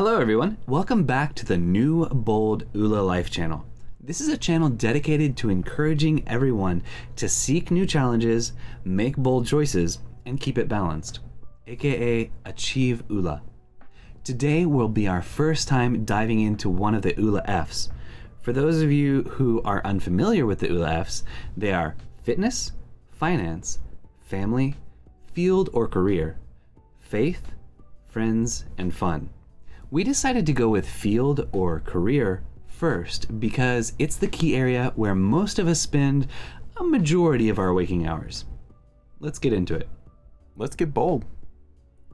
Hello everyone, welcome back to the new bold Oola Life channel. This is a channel dedicated to encouraging everyone to seek new challenges, make bold choices, and keep it balanced, aka achieve Oola. Today will be our first time diving into one of the Oola Fs. For those of you who are unfamiliar with the Oola Fs, they are fitness, finance, family, field or career, faith, friends, and fun. We decided to go with field or career first because it's the key area where most of us spend a majority of our waking hours. Let's get into it. Let's get bold.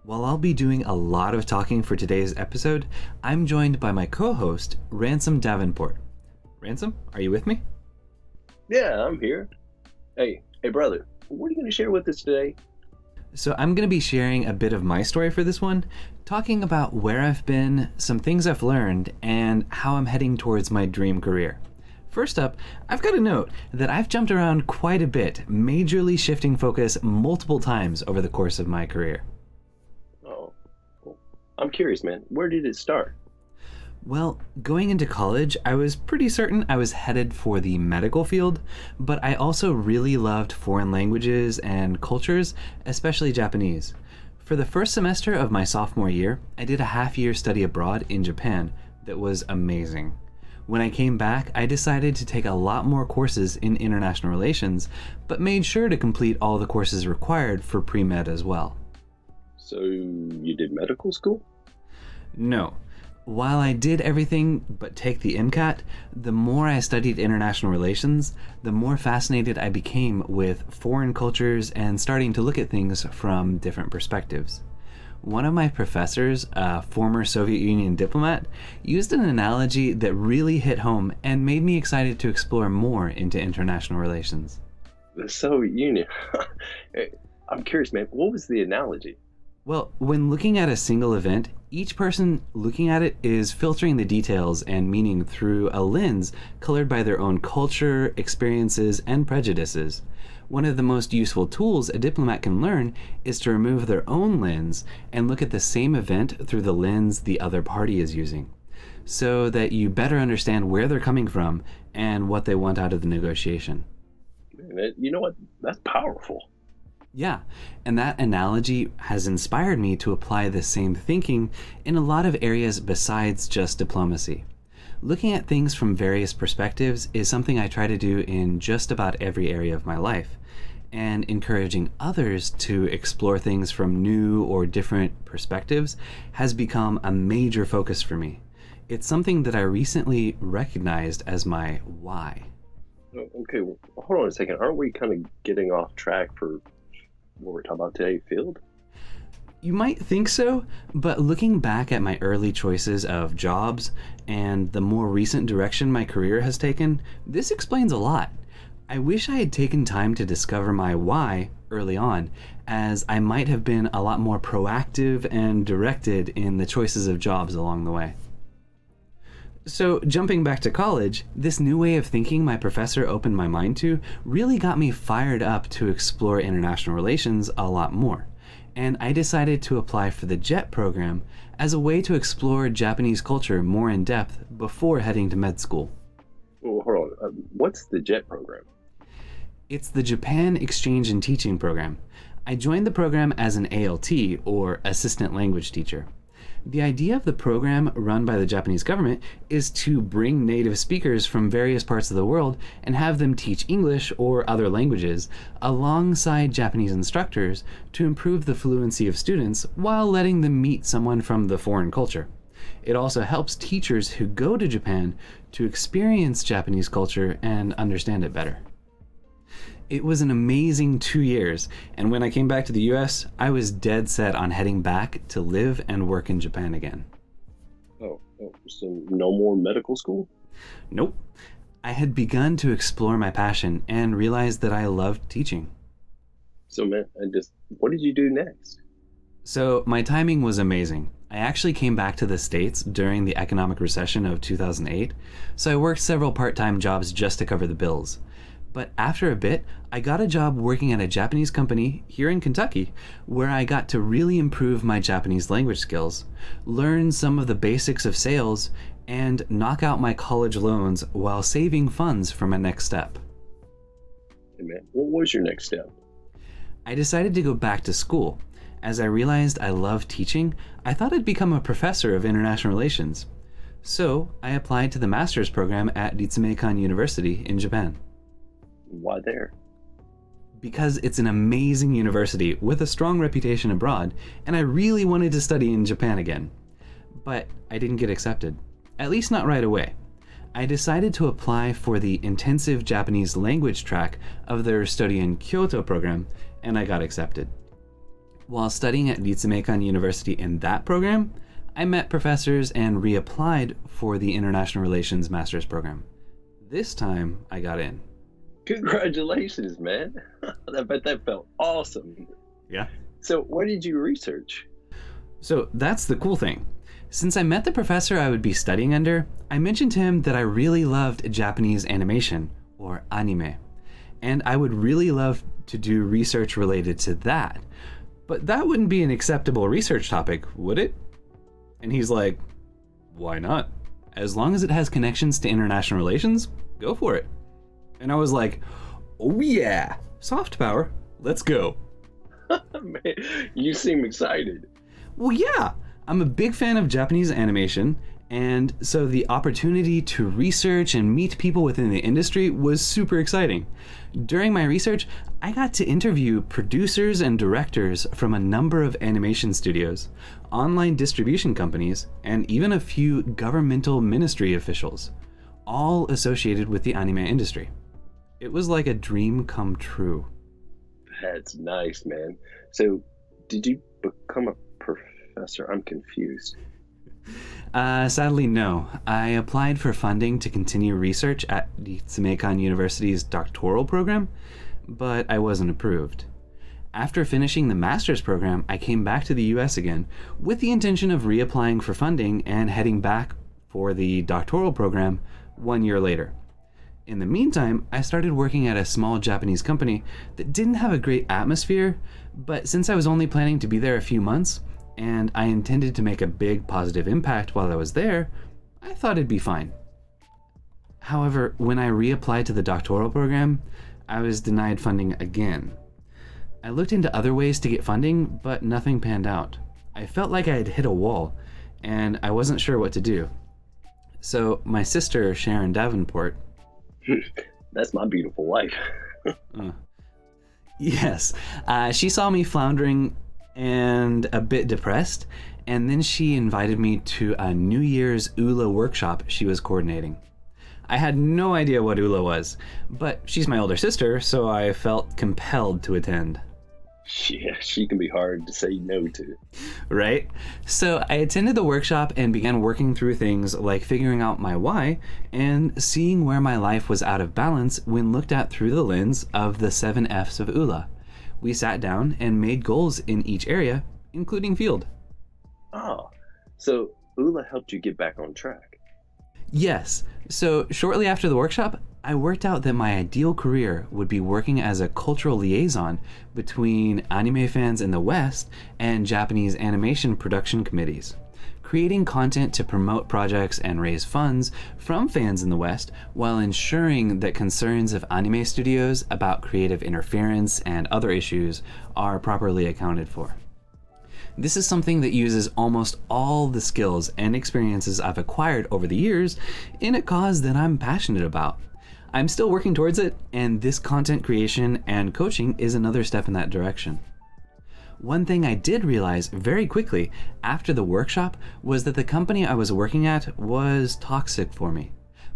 While I'll be doing a lot of talking for today's episode, I'm joined by my co-host, Ransom Davenport. Ransom, are you with me? Yeah, I'm here. Hey, brother, what are you going to share with us today? So I'm going to be sharing a bit of my story for this one, talking about where I've been, some things I've learned, and how I'm heading towards my dream career. First up, I've got to note that I've jumped around quite a bit, majorly shifting focus multiple times over the course of my career. Oh, well, I'm curious, man. Where did it start? Well, going into college, I was pretty certain I was headed for the medical field, but I also really loved foreign languages and cultures, especially Japanese. For the first semester of my sophomore year, I did a half-year study abroad in Japan that was amazing. When I came back, I decided to take a lot more courses in international relations, but made sure to complete all the courses required for pre-med as well. So, you did medical school? No. While I did everything but take the MCAT, the more I studied international relations, the more fascinated I became with foreign cultures and starting to look at things from different perspectives. One of my professors, a former Soviet Union diplomat, used an analogy that really hit home and made me excited to explore more into international relations. The Soviet Union. Hey, I'm curious, man. What was the analogy? Well, when looking at a single event, each person looking at it is filtering the details and meaning through a lens colored by their own culture, experiences, and prejudices. One of the most useful tools a diplomat can learn is to remove their own lens and look at the same event through the lens the other party is using, so that you better understand where they're coming from and what they want out of the negotiation. Man, you know what? That's powerful. Yeah, and that analogy has inspired me to apply the same thinking in a lot of areas besides just diplomacy. Looking at things from various perspectives is something I try to do in just about every area of my life, and encouraging others to explore things from new or different perspectives has become a major focus for me. It's something that I recently recognized as my why. Okay, well, hold on a second. Aren't we kind of getting off track for what we're talking about today, field? You might think so, but looking back at my early choices of jobs and the more recent direction my career has taken, this explains a lot. I wish I had taken time to discover my why early on, as I might have been a lot more proactive and directed in the choices of jobs along the way. So, jumping back to college, this new way of thinking my professor opened my mind to really got me fired up to explore international relations a lot more. And I decided to apply for the JET program as a way to explore Japanese culture more in depth before heading to med school. Well, hold on. What's the JET program? It's the Japan Exchange and Teaching Program. I joined the program as an ALT, or Assistant Language Teacher. The idea of the program run by the Japanese government is to bring native speakers from various parts of the world and have them teach English or other languages alongside Japanese instructors to improve the fluency of students while letting them meet someone from the foreign culture. It also helps teachers who go to Japan to experience Japanese culture and understand it better. It was an amazing 2 years, and when I came back to the US, I was dead set on heading back to live and work in Japan again. Oh, so no more medical school? Nope. I had begun to explore my passion and realized that I loved teaching. So, man, what did you do next? So my timing was amazing. I actually came back to the States during the economic recession of 2008, so I worked several part-time jobs just to cover the bills. But after a bit, I got a job working at a Japanese company here in Kentucky, where I got to really improve my Japanese language skills, learn some of the basics of sales, and knock out my college loans while saving funds for my next step. Hey, man, what was your next step? I decided to go back to school. As I realized I loved teaching, I thought I'd become a professor of international relations. So I applied to the master's program at Ritsumeikan University in Japan. Why there? Because it's an amazing university with a strong reputation abroad, and I really wanted to study in Japan again. But I didn't get accepted, at least not right away. I decided to apply for the intensive Japanese language track of their study in Kyoto program, and I got accepted. While studying at Ritsumeikan University in that program, I met professors and reapplied for the International Relations Master's program. This time, I got in. Congratulations, man. I bet that felt awesome. Yeah. So, what did you research? So that's the cool thing. Since I met the professor I would be studying under, I mentioned to him that I really loved Japanese animation, or anime, and I would really love to do research related to that. But that wouldn't be an acceptable research topic, would it? And he's like, why not? As long as it has connections to international relations, go for it. And I was like, oh yeah, soft power, let's go. Man, you seem excited. Well, yeah, I'm a big fan of Japanese animation, and so the opportunity to research and meet people within the industry was super exciting. During my research, I got to interview producers and directors from a number of animation studios, online distribution companies, and even a few governmental ministry officials, all associated with the anime industry. It was like a dream come true. That's nice, man. So, did you become a professor? I'm confused. Sadly, no. I applied for funding to continue research at the Ritsumeikan University's doctoral program, but I wasn't approved. After finishing the master's program, I came back to the US again with the intention of reapplying for funding and heading back for the doctoral program 1 year later. In the meantime, I started working at a small Japanese company that didn't have a great atmosphere, but since I was only planning to be there a few months, and I intended to make a big positive impact while I was there, I thought it'd be fine. However, when I reapplied to the doctoral program, I was denied funding again. I looked into other ways to get funding, but nothing panned out. I felt like I had hit a wall, and I wasn't sure what to do. So my sister, Sharon Davenport, That's my beautiful wife. yes, she saw me floundering and a bit depressed, and then she invited me to a New Year's Oola workshop she was coordinating. I had no idea what Oola was, but she's my older sister, so I felt compelled to attend. Yeah, she can be hard to say no to. Right? So I attended the workshop and began working through things like figuring out my why and seeing where my life was out of balance when looked at through the lens of the 7 F's of Oola. We sat down and made goals in each area, including field. Oh, so Oola helped you get back on track. Yes. So shortly after the workshop, I worked out that my ideal career would be working as a cultural liaison between anime fans in the West and Japanese animation production committees, creating content to promote projects and raise funds from fans in the West while ensuring that concerns of anime studios about creative interference and other issues are properly accounted for. This is something that uses almost all the skills and experiences I've acquired over the years in a cause that I'm passionate about. I'm still working towards it, and this content creation and coaching is another step in that direction. One thing I did realize very quickly after the workshop was that the company I was working at was toxic for me.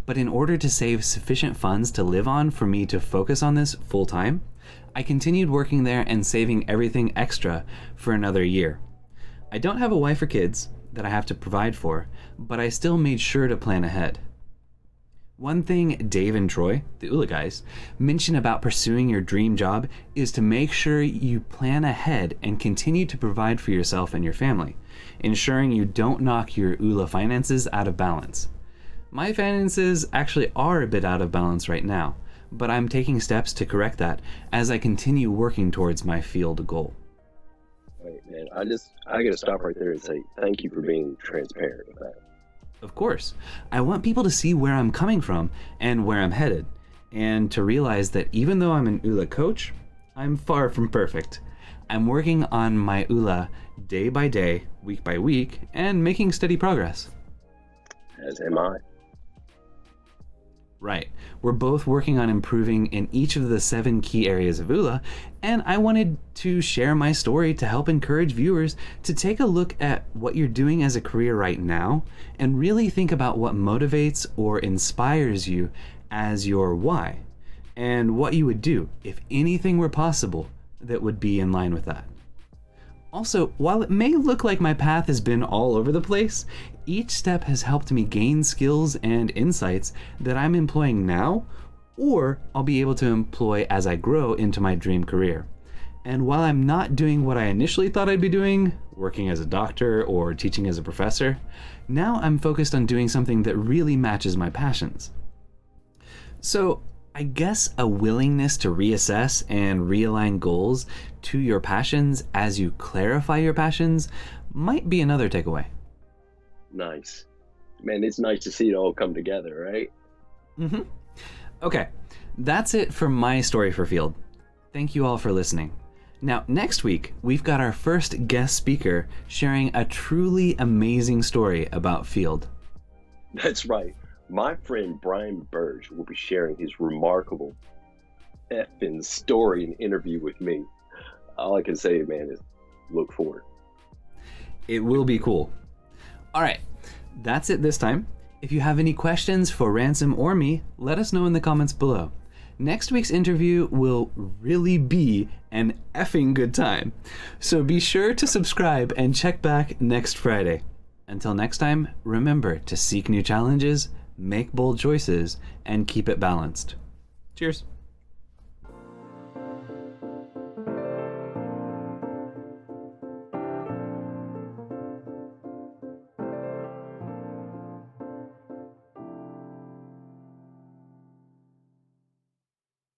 But in order to save sufficient funds to live on for me to focus on this full time, I continued working there and saving everything extra for another year. I don't have a wife or kids that I have to provide for, but I still made sure to plan ahead. One thing Dave and Troy, the Oola guys, mention about pursuing your dream job is to make sure you plan ahead and continue to provide for yourself and your family, ensuring you don't knock your Oola finances out of balance. My finances actually are a bit out of balance right now, but I'm taking steps to correct that as I continue working towards my field goal. Right, man. I gotta stop right there and say thank you for being transparent with that. Of course, I want people to see where I'm coming from and where I'm headed, and to realize that even though I'm an Oola coach, I'm far from perfect. I'm working on my Oola day by day, week by week, and making steady progress. As am I. Right. We're both working on improving in each of the 7 key areas of Oola, and I wanted to share my story to help encourage viewers to take a look at what you're doing as a career right now and really think about what motivates or inspires you as your why, and what you would do if anything were possible that would be in line with that. Also, while it may look like my path has been all over the place, each step has helped me gain skills and insights that I'm employing now, or I'll be able to employ as I grow into my dream career. And while I'm not doing what I initially thought I'd be doing, working as a doctor or teaching as a professor, now I'm focused on doing something that really matches my passions. So, I guess a willingness to reassess and realign goals to your passions as you clarify your passions might be another takeaway. Nice. Man, it's nice to see it all come together, right? Mm-hmm. Okay, that's it for my story for Field. Thank you all for listening. Now, next week, we've got our first guest speaker sharing a truly amazing story about Field. That's right. My friend Brian Burge will be sharing his remarkable effing story and interview with me. All I can say, man, is look forward. It will be cool. All right, that's it this time. If you have any questions for Ransom or me, let us know in the comments below. Next week's interview will really be an effing good time. So be sure to subscribe and check back next Friday. Until next time, remember to seek new challenges, make bold choices, and keep it balanced. Cheers.